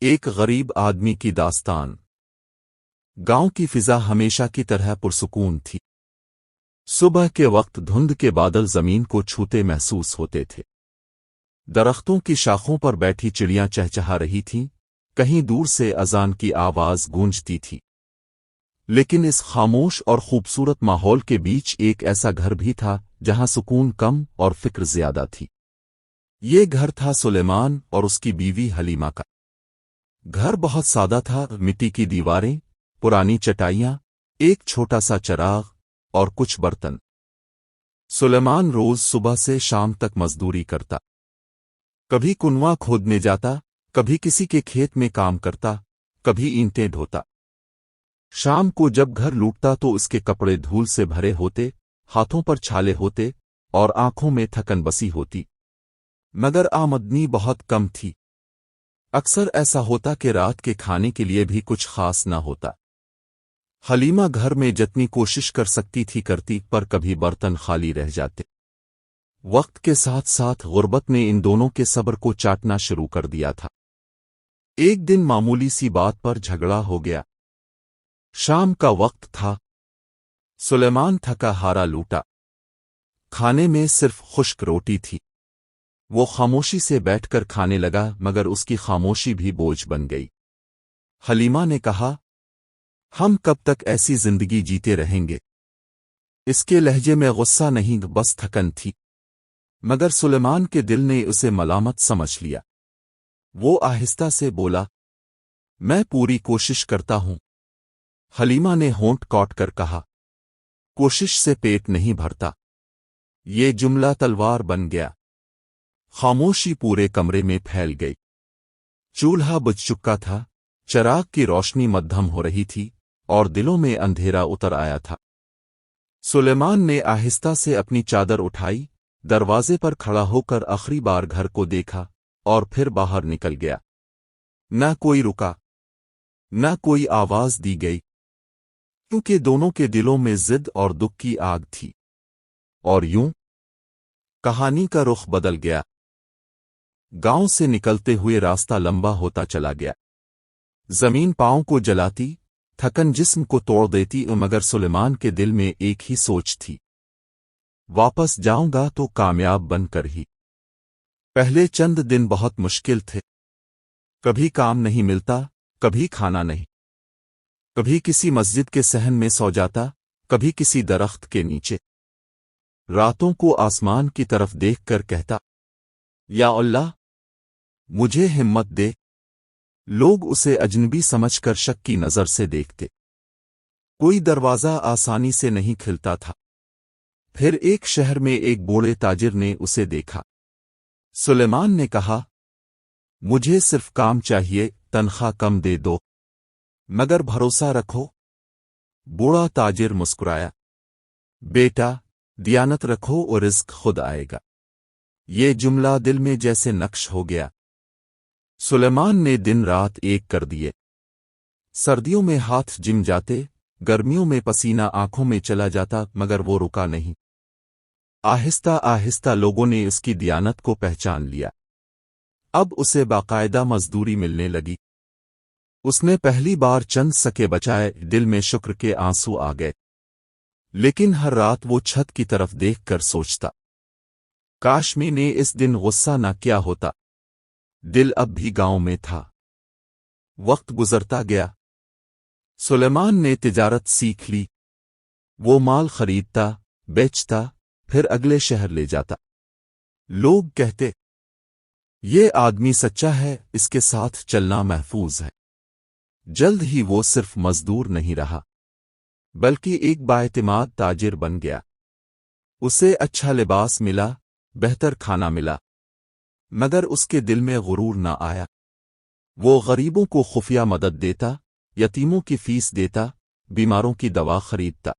ایک غریب آدمی کی داستان۔ گاؤں کی فضا ہمیشہ کی طرح پرسکون تھی۔ صبح کے وقت دھند کے بادل زمین کو چھوتے محسوس ہوتے تھے۔ درختوں کی شاخوں پر بیٹھی چڑیاں چہچہا رہی تھیں، کہیں دور سے اذان کی آواز گونجتی تھی۔ لیکن اس خاموش اور خوبصورت ماحول کے بیچ ایک ایسا گھر بھی تھا جہاں سکون کم اور فکر زیادہ تھی۔ یہ گھر تھا سلیمان اور اس کی بیوی حلیمہ کا۔ گھر بہت سادہ تھا، مٹی کی دیواریں، پرانی چٹائیاں، ایک چھوٹا سا چراغ اور کچھ برتن۔ سلیمان روز صبح سے شام تک مزدوری کرتا، کبھی کنواں کھودنے جاتا، کبھی کسی کے کھیت میں کام کرتا، کبھی اینٹیں ڈھوتا۔ شام کو جب گھر لوٹتا تو اس کے کپڑے دھول سے بھرے ہوتے، ہاتھوں پر چھالے ہوتے اور آنکھوں میں تھکن بسی ہوتی، مگر آمدنی بہت کم تھی۔ اکثر ایسا ہوتا کہ رات کے کھانے کے لیے بھی کچھ خاص نہ ہوتا۔ حلیمہ گھر میں جتنی کوشش کر سکتی تھی کرتی، پر کبھی برتن خالی رہ جاتے۔ وقت کے ساتھ ساتھ غربت نے ان دونوں کے صبر کو چاٹنا شروع کر دیا تھا۔ ایک دن معمولی سی بات پر جھگڑا ہو گیا۔ شام کا وقت تھا، سلیمان تھکا ہارا لوٹا، کھانے میں صرف خشک روٹی تھی۔ وہ خاموشی سے بیٹھ کر کھانے لگا، مگر اس کی خاموشی بھی بوجھ بن گئی۔ حلیمہ نے کہا، ہم کب تک ایسی زندگی جیتے رہیں گے؟ اس کے لہجے میں غصہ نہیں، بس تھکن تھی، مگر سلیمان کے دل نے اسے ملامت سمجھ لیا۔ وہ آہستہ سے بولا، میں پوری کوشش کرتا ہوں۔ حلیمہ نے ہونٹ کاٹ کر کہا، کوشش سے پیٹ نہیں بھرتا۔ یہ جملہ تلوار بن گیا۔ خاموشی پورے کمرے میں پھیل گئی۔ چولہا بجھ چکا تھا، چراغ کی روشنی مدھم ہو رہی تھی اور دلوں میں اندھیرا اتر آیا تھا۔ سلیمان نے آہستہ سے اپنی چادر اٹھائی، دروازے پر کھڑا ہو کر آخری بار گھر کو دیکھا اور پھر باہر نکل گیا۔ نہ کوئی رکا، نہ کوئی آواز دی گئی، کیونکہ دونوں کے دلوں میں ضد اور دکھ کی آگ تھی۔ اور یوں کہانی کا رخ بدل گیا۔ گاؤں سے نکلتے ہوئے راستہ لمبا ہوتا چلا گیا۔ زمین پاؤں کو جلاتی، تھکن جسم کو توڑ دیتی، مگر سلیمان کے دل میں ایک ہی سوچ تھی، واپس جاؤں گا تو کامیاب بن کر ہی۔ پہلے چند دن بہت مشکل تھے۔ کبھی کام نہیں ملتا، کبھی کھانا نہیں، کبھی کسی مسجد کے صحن میں سو جاتا، کبھی کسی درخت کے نیچے۔ راتوں کو آسمان کی طرف دیکھ کر کہتا، یا اللہ، مجھے ہمت دے۔ لوگ اسے اجنبی سمجھ کر شک کی نظر سے دیکھتے۔ کوئی دروازہ آسانی سے نہیں کھلتا تھا۔ پھر ایک شہر میں ایک بوڑھے تاجر نے اسے دیکھا۔ سلیمان نے کہا، مجھے صرف کام چاہیے، تنخواہ کم دے دو، مگر بھروسہ رکھو۔ بوڑھا تاجر مسکرایا، بیٹا، دیانت رکھو اور رزق خود آئے گا۔ یہ جملہ دل میں جیسے نقش ہو گیا۔ سلیمان نے دن رات ایک کر دیے۔ سردیوں میں ہاتھ جم جاتے، گرمیوں میں پسینہ آنکھوں میں چلا جاتا، مگر وہ رکا نہیں۔ آہستہ آہستہ لوگوں نے اس کی دیانت کو پہچان لیا۔ اب اسے باقاعدہ مزدوری ملنے لگی۔ اس نے پہلی بار چند سکے بچائے، دل میں شکر کے آنسو آ گئے۔ لیکن ہر رات وہ چھت کی طرف دیکھ کر سوچتا، کاش میں نے اس دن غصہ نہ کیا ہوتا۔ دل اب بھی گاؤں میں تھا۔ وقت گزرتا گیا۔ سلیمان نے تجارت سیکھ لی۔ وہ مال خریدتا، بیچتا، پھر اگلے شہر لے جاتا۔ لوگ کہتے، یہ آدمی سچا ہے، اس کے ساتھ چلنا محفوظ ہے۔ جلد ہی وہ صرف مزدور نہیں رہا، بلکہ ایک بااعتماد تاجر بن گیا۔ اسے اچھا لباس ملا، بہتر کھانا ملا، مگر اس کے دل میں غرور نہ آیا۔ وہ غریبوں کو خفیہ مدد دیتا، یتیموں کی فیس دیتا، بیماروں کی دوا خریدتا۔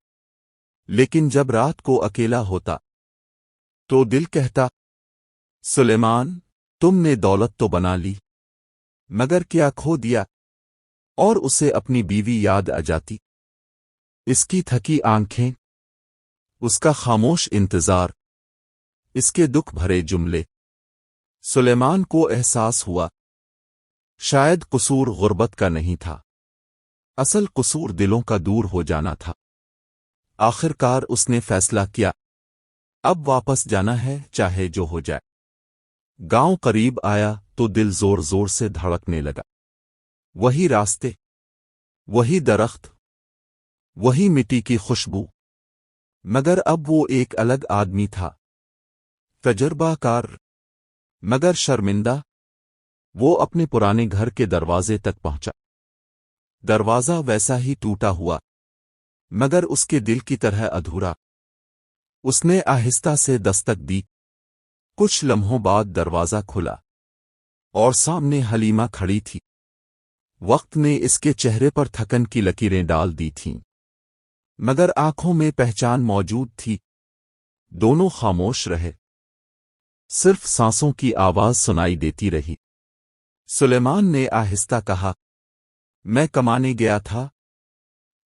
لیکن جب رات کو اکیلا ہوتا تو دل کہتا، سلیمان، تم نے دولت تو بنا لی، مگر کیا کھو دیا؟ اور اسے اپنی بیوی یاد آ جاتی، اس کی تھکی آنکھیں، اس کا خاموش انتظار، اس کے دکھ بھرے جملے۔ سلیمان کو احساس ہوا، شاید قصور غربت کا نہیں تھا، اصل قصور دلوں کا دور ہو جانا تھا۔ آخر کار اس نے فیصلہ کیا، اب واپس جانا ہے چاہے جو ہو جائے۔ گاؤں قریب آیا تو دل زور زور سے دھڑکنے لگا۔ وہی راستے، وہی درخت، وہی مٹی کی خوشبو، مگر اب وہ ایک الگ آدمی تھا، تجربہ کار مگر شرمندہ۔ وہ اپنے پرانے گھر کے دروازے تک پہنچا۔ دروازہ ویسا ہی ٹوٹا ہوا، مگر اس کے دل کی طرح ادھورا۔ اس نے آہستہ سے دستک دی۔ کچھ لمحوں بعد دروازہ کھلا اور سامنے حلیمہ کھڑی تھی۔ وقت نے اس کے چہرے پر تھکن کی لکیریں ڈال دی تھیں، مگر آنکھوں میں پہچان موجود تھی۔ دونوں خاموش رہے، صرف سانسوں کی آواز سنائی دیتی رہی۔ سلیمان نے آہستہ کہا، میں کمانے گیا تھا،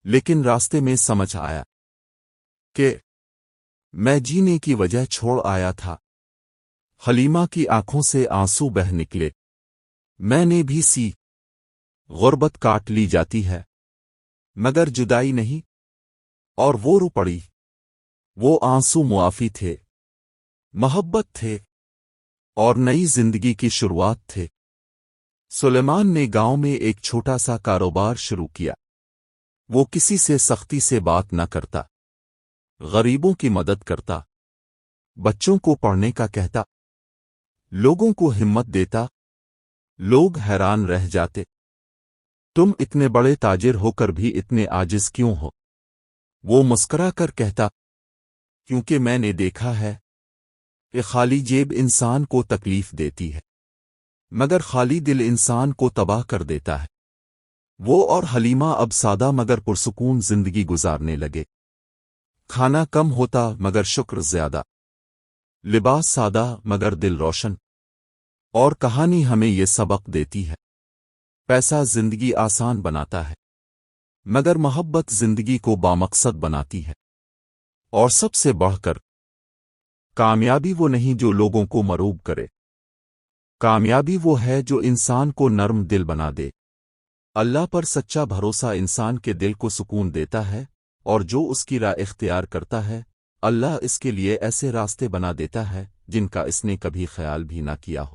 لیکن راستے میں سمجھ آیا کہ میں جینے کی وجہ چھوڑ آیا تھا۔ حلیمہ کی آنکھوں سے آنسو بہہ نکلے۔ میں نے بھی سی، غربت کاٹ لی جاتی ہے، مگر جدائی نہیں۔ اور وہ رو پڑی۔ وہ آنسو معافی تھے، محبت تھے، اور نئی زندگی کی شروعات تھے۔ سلیمان نے گاؤں میں ایک چھوٹا سا کاروبار شروع کیا۔ وہ کسی سے سختی سے بات نہ کرتا، غریبوں کی مدد کرتا، بچوں کو پڑھنے کا کہتا، لوگوں کو ہمت دیتا۔ لوگ حیران رہ جاتے، تم اتنے بڑے تاجر ہو کر بھی اتنے عاجز کیوں ہو؟ وہ مسکرا کر کہتا، کیونکہ میں نے دیکھا ہے کہ خالی جیب انسان کو تکلیف دیتی ہے، مگر خالی دل انسان کو تباہ کر دیتا ہے۔ وہ اور حلیمہ اب سادہ مگر پرسکون زندگی گزارنے لگے۔ کھانا کم ہوتا مگر شکر زیادہ، لباس سادہ مگر دل روشن۔ اور کہانی ہمیں یہ سبق دیتی ہے، پیسہ زندگی آسان بناتا ہے، مگر محبت زندگی کو بامقصد بناتی ہے۔ اور سب سے بڑھ کر کامیابی وہ نہیں جو لوگوں کو مروب کرے، کامیابی وہ ہے جو انسان کو نرم دل بنا دے۔ اللہ پر سچا بھروسہ انسان کے دل کو سکون دیتا ہے، اور جو اس کی راہ اختیار کرتا ہے، اللہ اس کے لیے ایسے راستے بنا دیتا ہے جن کا اس نے کبھی خیال بھی نہ کیا ہو۔